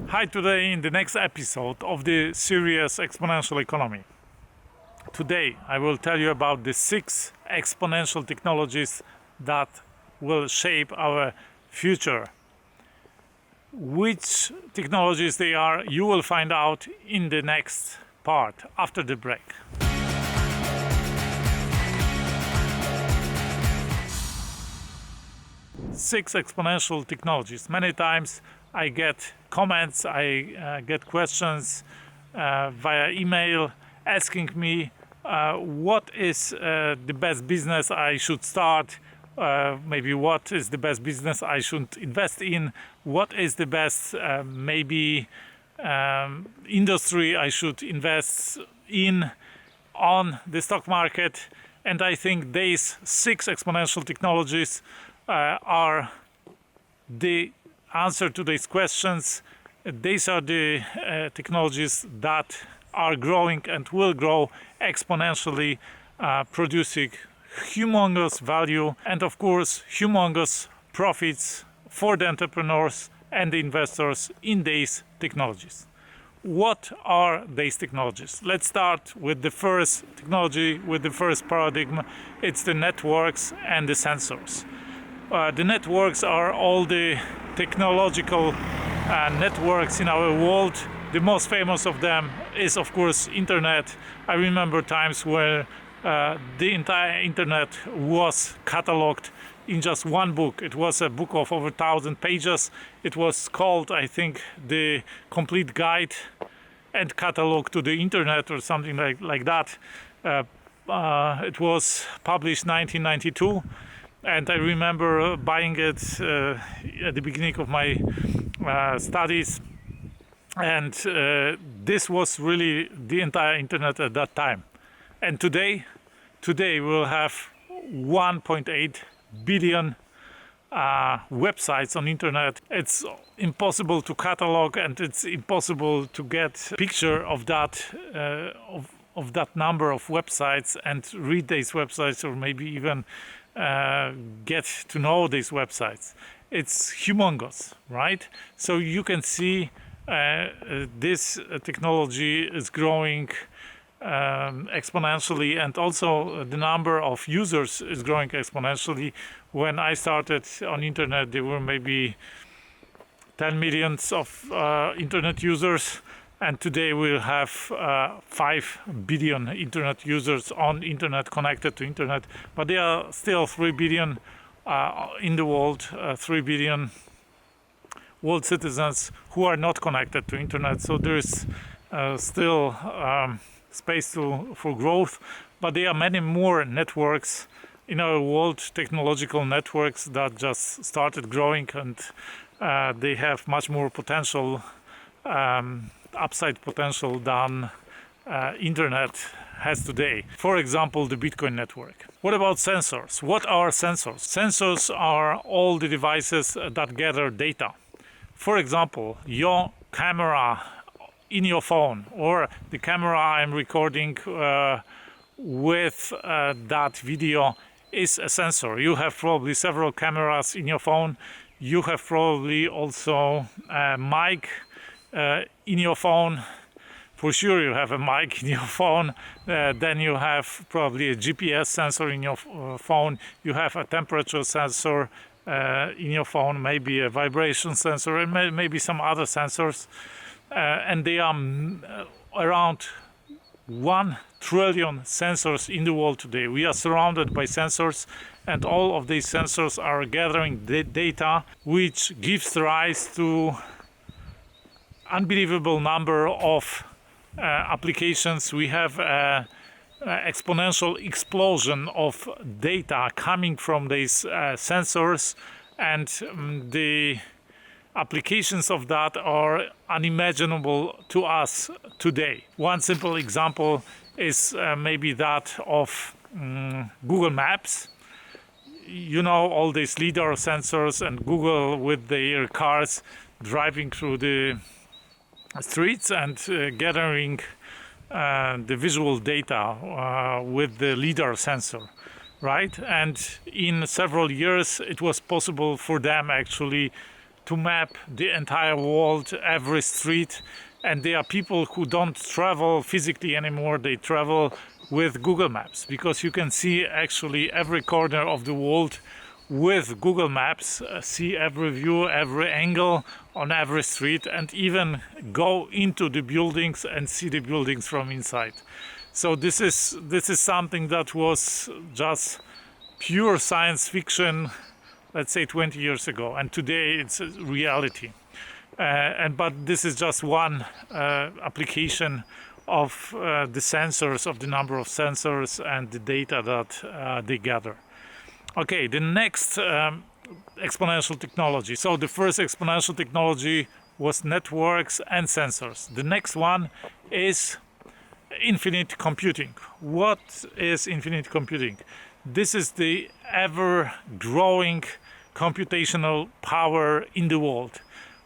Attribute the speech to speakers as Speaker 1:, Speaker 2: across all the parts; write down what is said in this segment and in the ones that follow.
Speaker 1: Hi, today in the next episode of the series Exponential Economy. Today I will tell you about the 6 exponential technologies that will shape our future. Which technologies they are, you will find out in the next part after the break. Six exponential technologies. Many times I get comments, I get questions via email asking me what is the best business I should start, maybe what is the best business I should invest in, what is the best industry I should invest in on the stock market. And I think these 6 exponential technologies are the answer to these questions. These are the technologies that are growing and will grow exponentially, producing humongous value and of course humongous profits for the entrepreneurs and the investors in these technologies. What are these technologies? Let's start with the first technology, with the first paradigm. It's the networks and the sensors. The networks are all the technological networks in our world. The most famous of them is of course internet. I remember times where the entire internet was cataloged in just one book. It was a book of over 1,000 pages. It was called, I think, the Complete Guide and Catalog to the Internet or something like that. It was published 1992. And I remember buying it at the beginning of my studies, and this was really the entire internet at that time. And today we'll have 1.8 billion websites on internet. It's impossible to catalog, and it's impossible to get a picture of that of that number of websites and read these websites, or maybe even get to know these websites. It's humongous, right? So you can see this technology is growing exponentially, and also the number of users is growing exponentially. When I started on internet, there were maybe 10 millions of internet users, and today we'll have 5 billion internet users on internet, connected to internet, but there are still 3 billion in the world, 3 billion world citizens who are not connected to internet. So there is still space for growth, but there are many more networks in our world, technological networks that just started growing, and they have much more potential, upside potential than internet has today. For example, the Bitcoin network. What about sensors? What are sensors? Sensors are all the devices that gather data. For example, your camera in your phone, or the camera I'm recording with that video, is a sensor. You have probably several cameras in your phone. You have probably also a mic in your phone. For sure you have a mic in your phone. Then you have probably a GPS sensor in your phone. You have a temperature sensor in your phone, maybe a vibration sensor, and maybe some other sensors. And they are around 1 trillion sensors in the world today. We are surrounded by sensors, and all of these sensors are gathering data, which gives rise to unbelievable number of applications. We have an exponential explosion of data coming from these sensors, and the applications of that are unimaginable to us today. One simple example is maybe that of Google Maps. You know, all these LiDAR sensors, and Google with their cars driving through the streets and gathering the visual data with the LiDAR sensor, right? And in several years it was possible for them actually to map the entire world, every street, and there are people who don't travel physically anymore. They travel with Google Maps, because you can see actually every corner of the world with Google Maps, see every view, every angle on every street, and even go into the buildings and see the buildings from inside. So this is something that was just pure science fiction, let's say 20 years ago, and today it's a reality. But this is just one application of the sensors, of the number of sensors and the data that they gather. Okay, the next exponential technology. So the first exponential technology was networks and sensors. The next one is infinite computing. What is infinite computing? This is the ever-growing computational power in the world.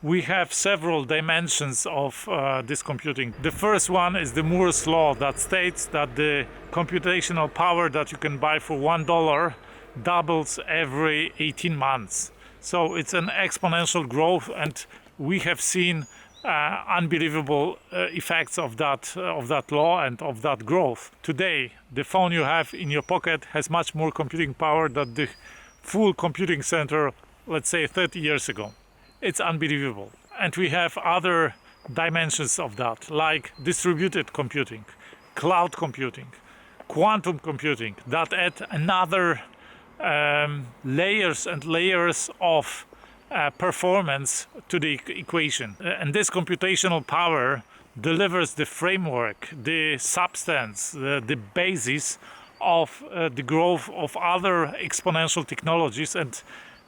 Speaker 1: We have several dimensions of this computing. The first one is the Moore's law, that states that the computational power that you can buy for $1 doubles every 18 months. So it's an exponential growth, and we have seen unbelievable effects of that law and of that growth. Today, the phone you have in your pocket has much more computing power than the full computing center, let's say 30 years ago. It's unbelievable. And we have other dimensions of that, like distributed computing, cloud computing, quantum computing, that add another layers and layers of performance to the equation. And this computational power delivers the framework, the substance, the basis of the growth of other exponential technologies, and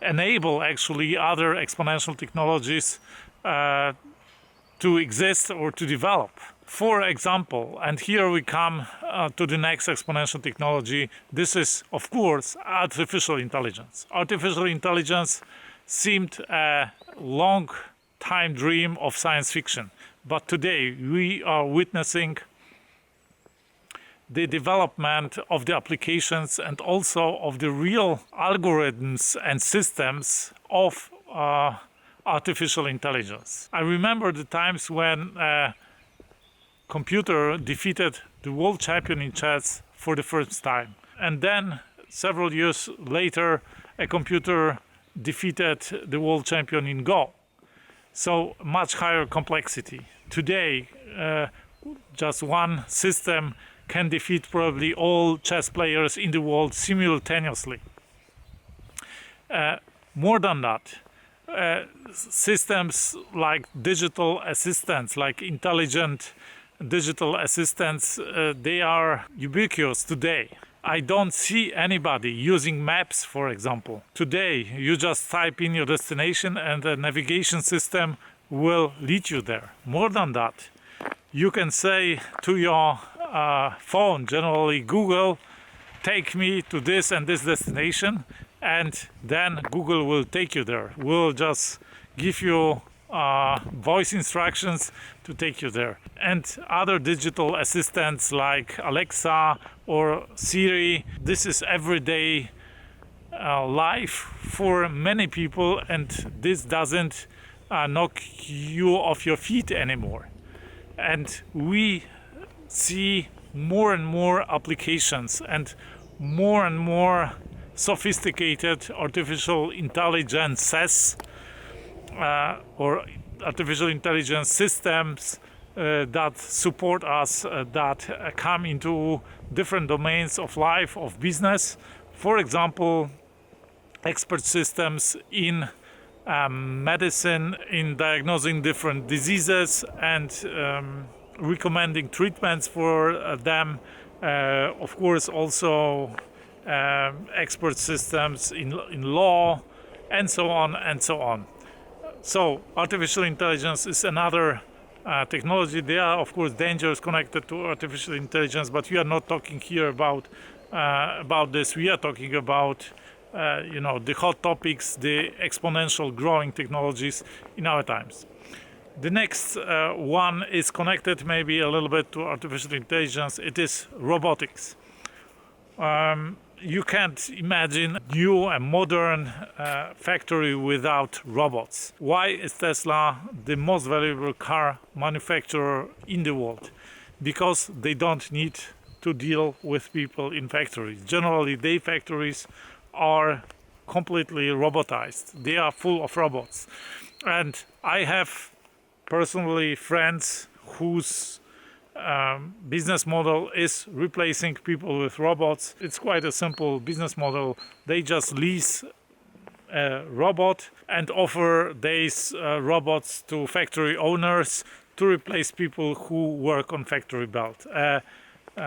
Speaker 1: enable actually other exponential technologies to exist or to develop. For example, and here we come to the next exponential technology, this is, of course, artificial intelligence. Artificial intelligence seemed a long time dream of science fiction, but today we are witnessing the development of the applications and also of the real algorithms and systems of artificial intelligence. I remember the times when a computer defeated the world champion in chess for the first time, and then several years later a computer defeated the world champion in Go. So much higher complexity. Today just one system can defeat probably all chess players in the world simultaneously. More than that, systems like digital assistants, like intelligent digital assistants, they are ubiquitous today. I don't see anybody using maps, for example. Today, you just type in your destination and the navigation system will lead you there. More than that, you can say to your phone, generally Google, take me to this and this destination, and then Google will take you there. We'll just give you voice instructions to take you there. And other digital assistants like Alexa or Siri, this is everyday life for many people, and this doesn't knock you off your feet anymore. And we see more and more applications and more sophisticated artificial intelligences or artificial intelligence systems that support us, that come into different domains of life, of business. For example, expert systems in medicine, in diagnosing different diseases and recommending treatments for them. Of course, also expert systems in law, and so on and so on. So artificial intelligence is another technology. There are, of course, dangers connected to artificial intelligence, but we are not talking here about this. We are talking about the hot topics, the exponential growing technologies in our times. The next one is connected maybe a little bit to artificial intelligence. It is robotics. you can't imagine new and modern factory without robots. Why is Tesla the most valuable car manufacturer in the world? Because they don't need to deal with people in factories. Generally, their factories are completely robotized. They are full of robots. And I have personally friends whose business model is replacing people with robots. It's quite a simple business model. They just lease a robot and offer these robots to factory owners to replace people who work on factory belt.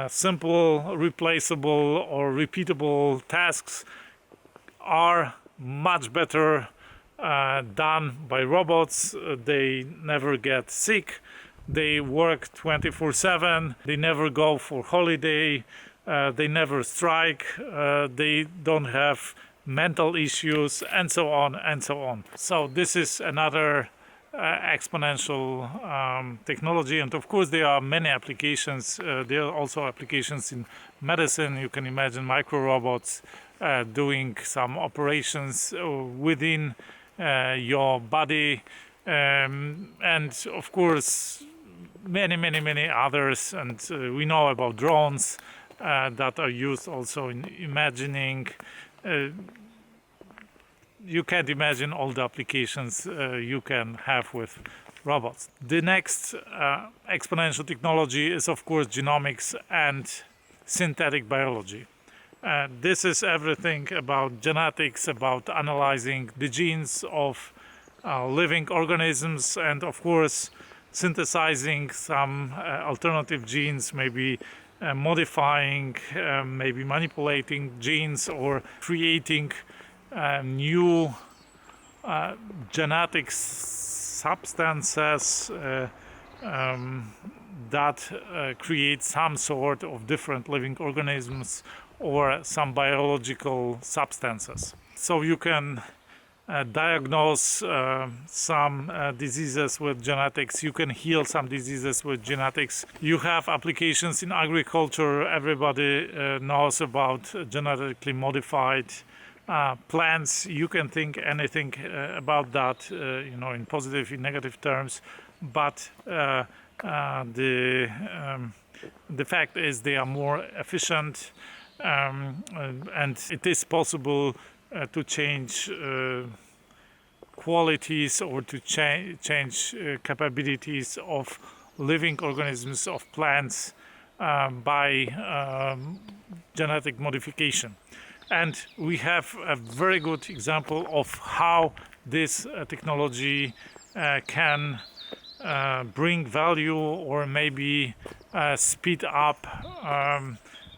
Speaker 1: Simple, replaceable or repeatable tasks are much better done by robots. They never get sick. They work 24/7. They never go for holiday. They never strike. They don't have mental issues, and so on and so on. So this is another exponential technology, and of course there are many applications. There are also applications in medicine. You can imagine micro robots doing some operations within your body, and of course many others. And we know about drones that are used also in imagining. You can't imagine all the applications you can have with robots. The next exponential technology is of course genomics and synthetic biology. This is everything about genetics, about analyzing the genes of living organisms, and of course synthesizing some alternative genes, maybe modifying, maybe manipulating genes, or creating new genetic substances that create some sort of different living organisms or some biological substances. So you can diagnose some diseases with genetics. You can heal some diseases with genetics. You have applications in agriculture. Everybody knows about genetically modified plants. You can think anything about that, in positive, in negative terms. But the fact is they are more efficient, and it is possible to change qualities or to change capabilities of living organisms, of plants, by genetic modification. And we have a very good example of how this technology can bring value, or maybe speed up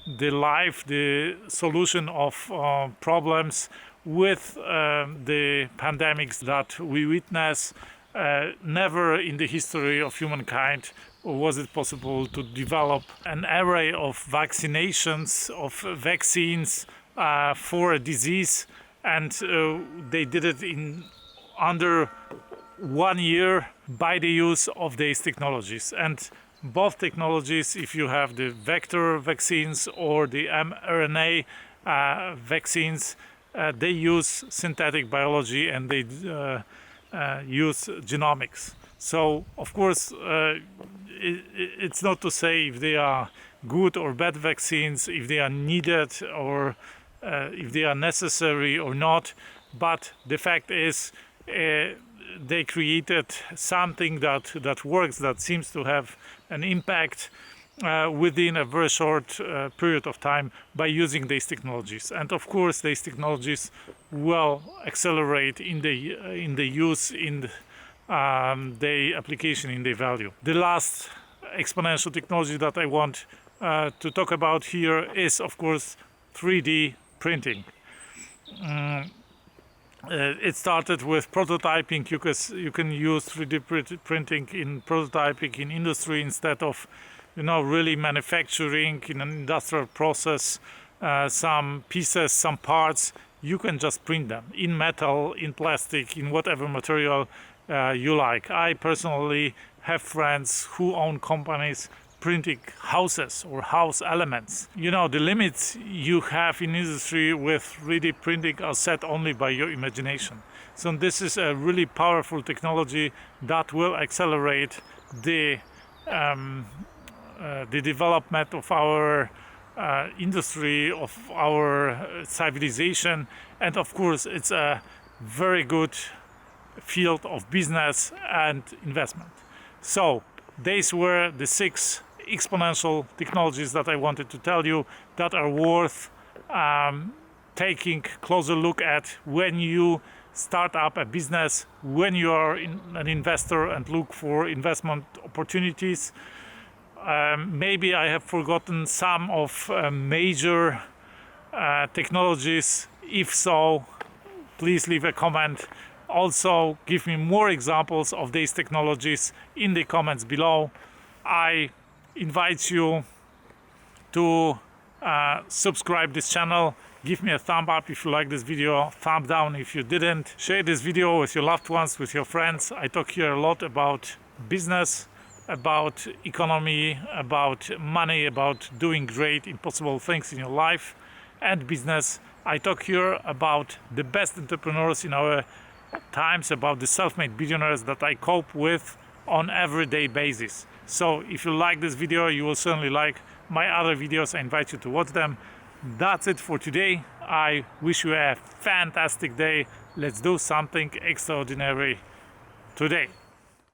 Speaker 1: the solution of problems with the pandemics that we witness. Never in the history of humankind was it possible to develop an array of vaccinations, of vaccines for a disease, and they did it in under 1 year by the use of these technologies. And both technologies, if you have the vector vaccines or the mRNA vaccines, they use synthetic biology, and they use genomics. So of course it's not to say if they are good or bad vaccines, if they are needed, or if they are necessary or not, but the fact is they created something that works, that seems to have an impact within a very short period of time by using these technologies. And of course these technologies will accelerate in the use, in the application, in the value. The last exponential technology that I want to talk about here is of course 3D printing. It started with prototyping. You can use 3D printing in prototyping in industry instead of really manufacturing in an industrial process some pieces, some parts. You can just print them in metal, in plastic, in whatever material you like. I personally have friends who own companies printing houses or house elements. You know, the limits you have in industry with 3D printing are set only by your imagination. So this is a really powerful technology that will accelerate the development of our industry, of our civilization, and of course it's a very good field of business and investment. So these were the 6 exponential technologies that I wanted to tell you that are worth taking closer look at when you start up a business, when you are an investor and look for investment opportunities. Maybe I have forgotten some of major technologies. If so, please leave a comment. Also, give me more examples of these technologies in the comments below. I invite you to subscribe this channel. Give me a thumb up if you like this video, thumb down if you didn't. Share this video with your loved ones, with your friends. I talk here a lot about business, about economy, about money, about doing great, impossible things in your life and business. I talk here about the best entrepreneurs in our times, about the self-made billionaires that I cope with on everyday basis. So if you like this video, you will certainly like my other videos. I invite you to watch them. That's it for today. I wish you a fantastic day. Let's do something extraordinary today.